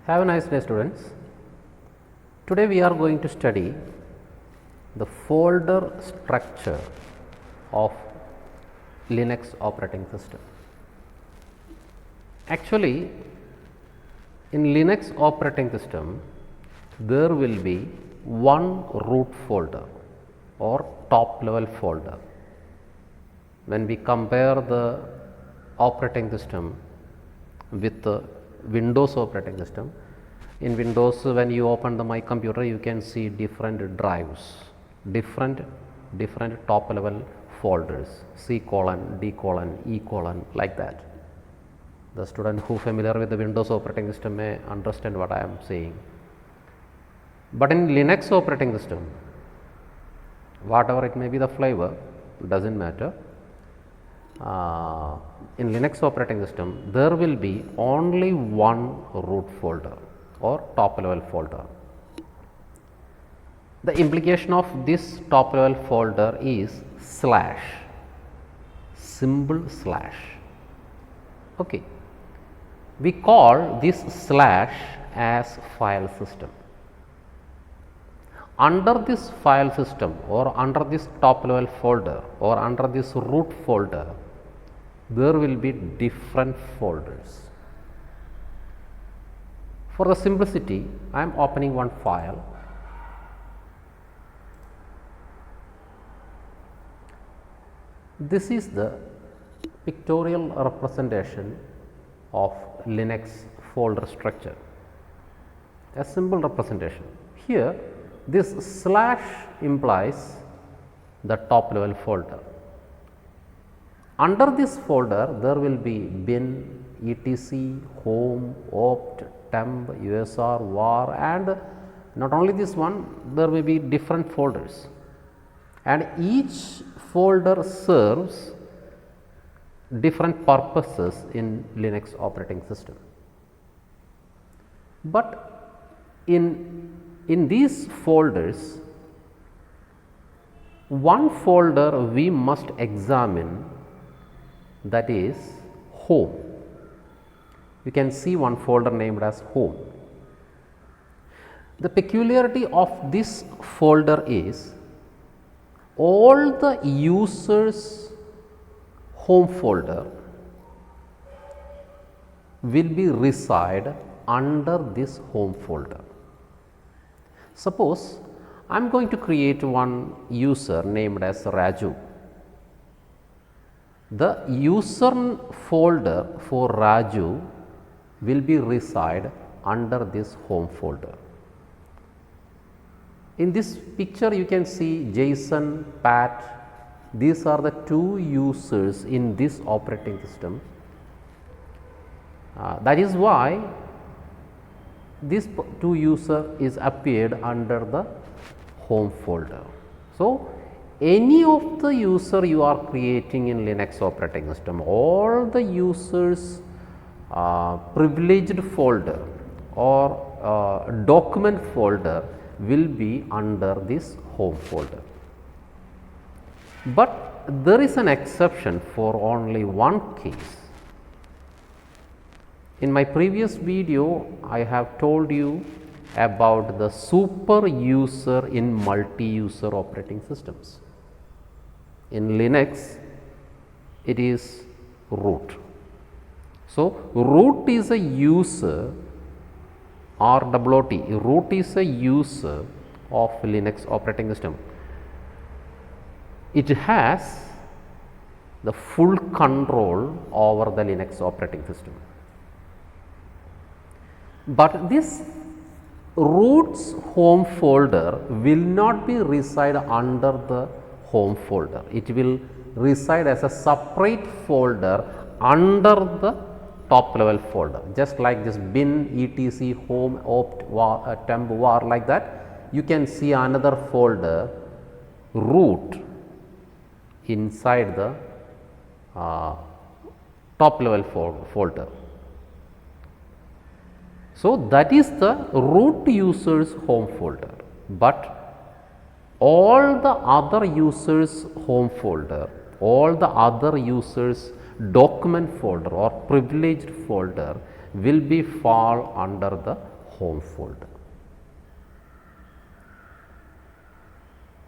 Have a nice day, students. Today we are going to study the folder structure of Linux operating system. Actually, in Linux operating system, there will be one root folder or top level folder. When we compare the operating system with the Windows operating system, in Windows, when you open the My Computer, you can see different drives, different top level folders, C colon, D colon, E colon, like that. The student who familiar with the Windows operating system may understand what I am saying. But in Linux operating system, whatever it may be the flavor, doesn't matter. In Linux operating system, there will be only one root folder or top level folder. The implication of this top level folder is slash, symbol slash. Okay. We call this slash as file system. Under this file system or under this top level folder or under this root folder, there will be different folders. For the simplicity, I am opening one file. This is the pictorial representation of Linux folder structure, a simple representation. Here, this slash implies the top level folder. Under this folder, there will be bin, etc, home, opt, temp, usr, var, and not only this one, there will be different folders, and each folder serves different purposes in Linux operating system. But in these folders, one folder we must examine, that is home. You can see one folder named as home. The peculiarity of this folder is all the users home folder will be reside under this home folder. Suppose I am going to create one user named as Raju. The user folder for Raju will be reside under this home folder. In this picture, you can see Jason, Pat. These are the two users in this operating system. That is why this two user is appeared under the home folder. So, any of the user you are creating in Linux operating system, all the users privileged folder or document folder will be under this home folder. But there is an exception for only one case. In my previous video, I have told you about the super user in multi-user operating systems. In Linux, it is root. So, root is a user, ROOT, root is a user of Linux operating system. It has the full control over the Linux operating system. But this root's home folder will not be reside under the home folder. It will reside as a separate folder under the top level folder, just like this bin, etc, home, opt, var, temp, var, like that. You can see another folder root inside the top level folder. So, that is the root user's home folder, but all the other users home folder, all the other users document folder or privileged folder will be fall under the home folder.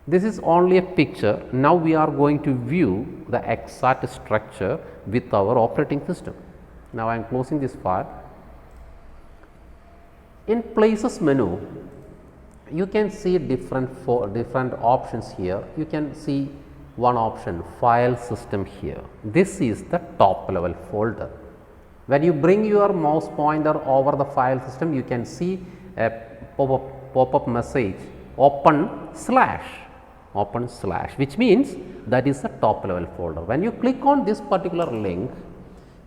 This is only a picture. Now we are going to view the exact structure with our operating system. Now I am closing this file. In places menu, you can see different options here. You can see one option, file system here. This is the top level folder. When you bring your mouse pointer over the file system, you can see a pop-up message open slash, which means that is the top level folder. When you click on this particular link,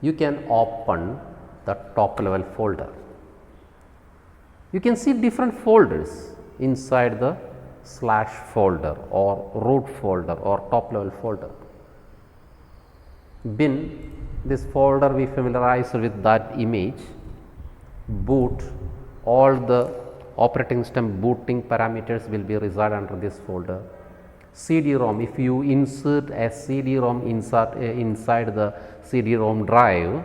you can open the top level folder. You can see different folders inside the slash folder or root folder or top level folder. Bin, this folder we familiarize with that image. Boot, all the operating system booting parameters will be reside under this folder. CD-ROM, if you insert a CD-ROM inside the CD-ROM drive,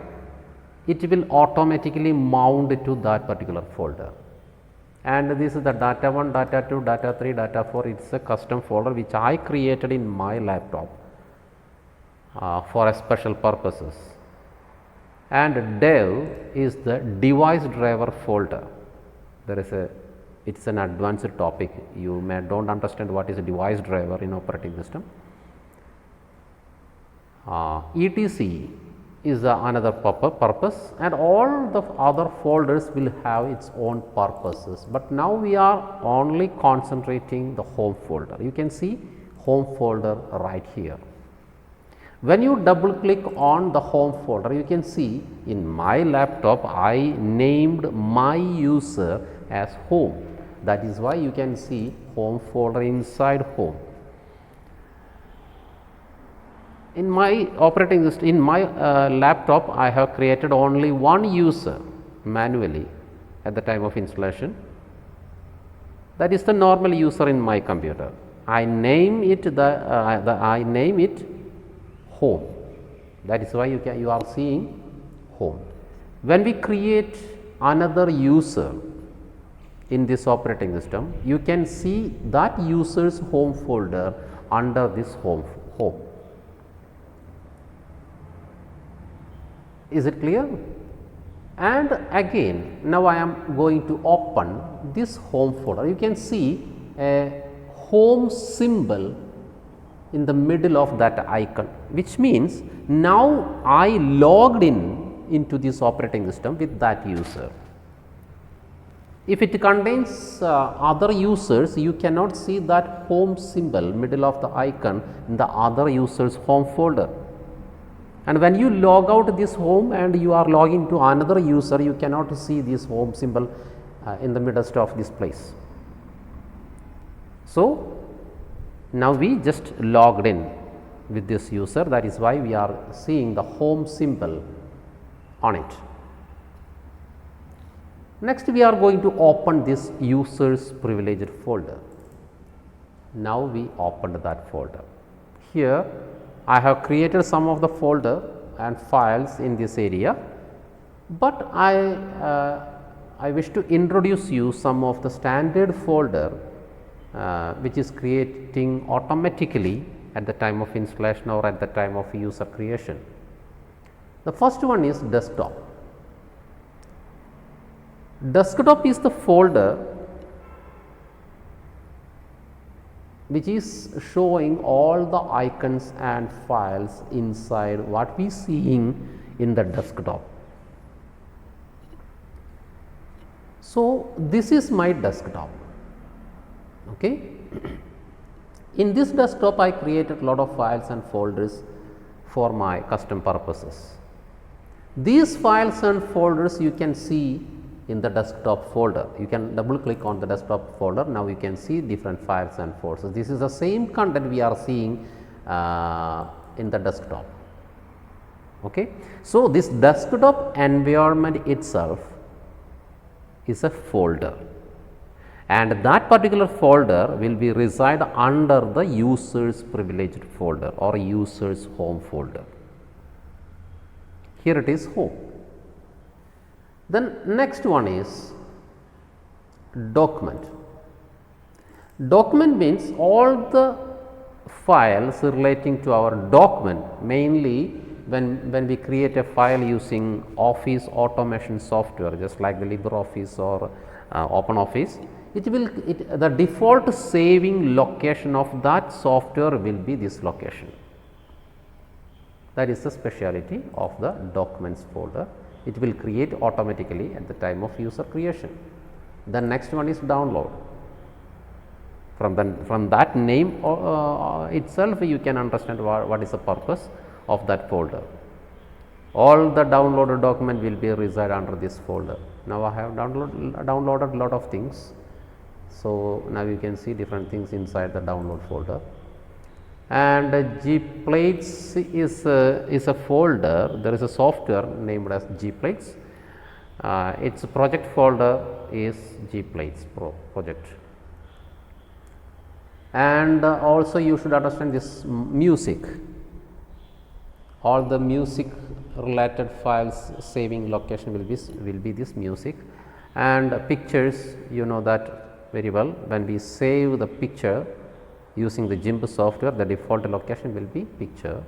it will automatically mount to that particular folder. And this is the data 1, data 2, data 3, data 4. It is a custom folder which I created in my laptop for a special purposes. And dev is the device driver folder. There is a, it is an advanced topic. You may don't understand what is a device driver in operating system. etc is another purpose, and all the other folders will have its own purposes, but now we are only concentrating the home folder. You can see home folder right here. When you double click on the home folder, you can see in my laptop I named my user as home. That is why you can see home folder inside home. In my operating system, in my laptop, I have created only one user manually at the time of installation. That is the normal user in my computer. I name it I name it home. That is why you are seeing home. When we create another user in this operating system, you can see that user's home folder under this home. Is it clear? And again, now I am going to open this home folder. You can see a home symbol in the middle of that icon, which means now I logged into this operating system with that user. If it contains other users, you cannot see that home symbol middle of the icon in the other users home folder. And when you log out this home and you are logging to another user, you cannot see this home symbol in the midst of this place. So, now we just logged in with this user, that is why we are seeing the home symbol on it. Next, we are going to open this users privileged folder. Now we opened that folder. Here I have created some of the folder and files in this area, but I wish to introduce you some of the standard folder which is creating automatically at the time of installation or at the time of user creation. The first one is desktop. Desktop is the folder which is showing all the icons and files inside what we seeing in the desktop. So, this is my desktop. Okay. In this desktop, I created a lot of files and folders for my custom purposes. These files and folders you can see in the desktop folder. You can double click on the desktop folder. Now, you can see different files and folders. This is the same content we are seeing in the desktop. Okay. So, this desktop environment itself is a folder, and that particular folder will be reside under the users privileged folder or users home folder. Here it is home. Then next one is document. Document means all the files relating to our document, mainly when we create a file using office automation software, just like the LibreOffice or OpenOffice, the default saving location of that software will be this location. That is the speciality of the documents folder. It will create automatically at the time of user creation. The next one is download. From that name itself, you can understand what is the purpose of that folder. All the downloaded document will be reside under this folder. Now, I have downloaded a lot of things. So, now you can see different things inside the download folder. And gplates is a folder. There is a software named as gplates. Its project folder is gplates project. And also you should understand this music. All the music related files saving location will be this music. And pictures, you know that very well. When we save the picture using the GIMP software, the default location will be picture.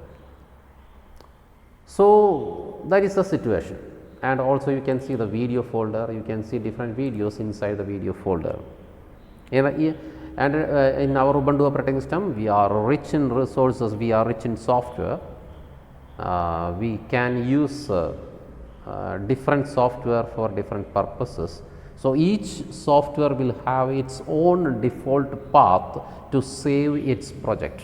So, that is the situation. And also you can see the video folder, you can see different videos inside the video folder. And in our Ubuntu operating system, we are rich in resources, we are rich in software. We can use different software for different purposes. So, each software will have its own default path to save its project.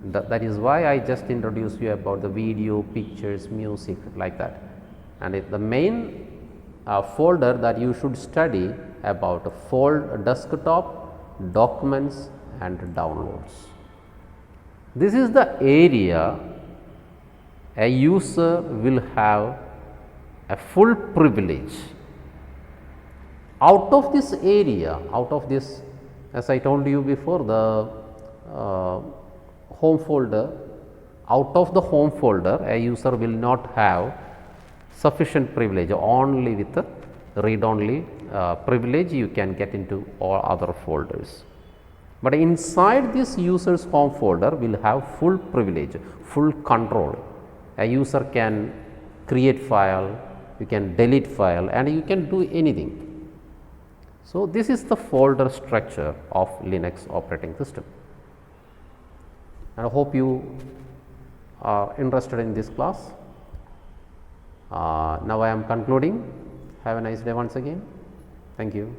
That is why I just introduced you about the video, pictures, music, like that. And the main folder that you should study about desktop, documents and downloads. This is the area a user will have a full privilege. Out of this area, as I told you before, the home folder, out of the home folder a user will not have sufficient privilege. Only with the read only privilege you can get into all other folders. But inside this user's home folder will have full privilege, full control. A user can create file, you can delete file and you can do anything. So, this is the folder structure of Linux operating system. And I hope you are interested in this class. Now, I am concluding. Have a nice day once again. Thank you.